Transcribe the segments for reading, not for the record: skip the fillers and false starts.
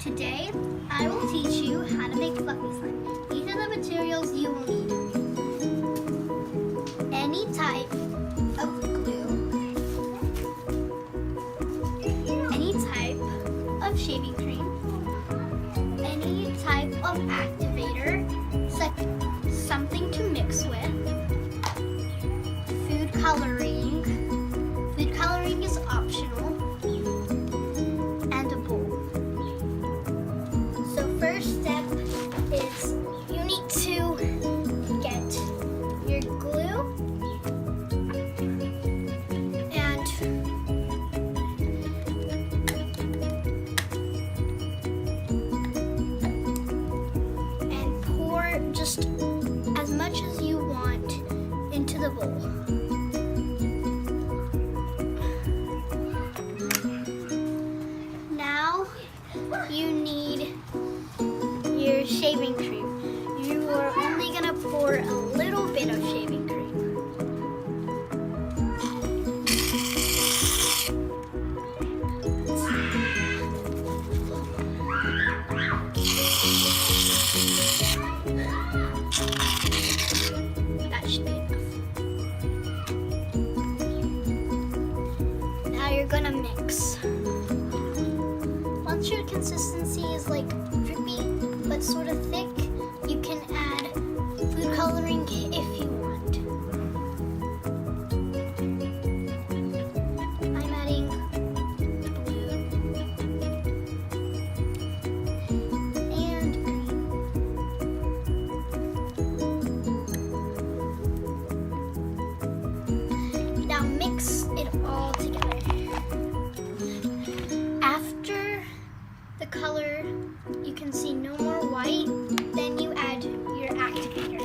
Today, I will teach you how to make fluffy slime. These are the materials you will need. Any type of glue, any type of shaving cream, any type of activator, something to mix with, food coloring. Food coloring is optional, and a bowl. So first step is you need to get your glue and pour just as much as you want into the bowl. Now you need your shaving cream. You are only gonna pour a little bit of shaving cream. That should be enough. Now you're gonna mix. Once your consistency is like drippy but sort of thick, you can add food coloring if you want. I'm adding blue and green. Now mix it all together. After the color, you can see no more white, then you add your activator.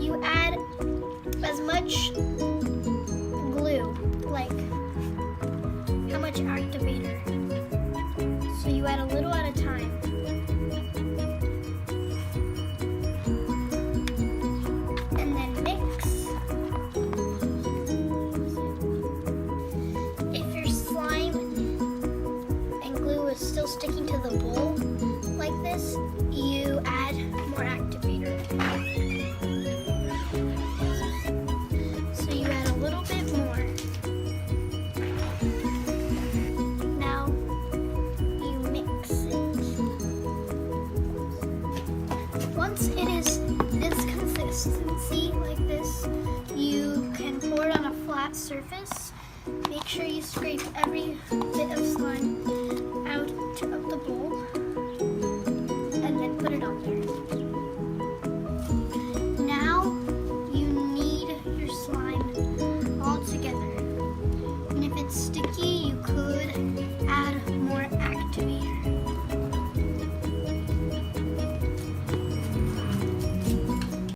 You add as much glue, like how much activator. So you add a little at a time. And then mix. Still sticking to the bowl like this, you add more activator. So you add a little bit more. Now you mix it. Once it is this consistency like this, you can pour it on a flat surface. Make sure you scrape every bit of slime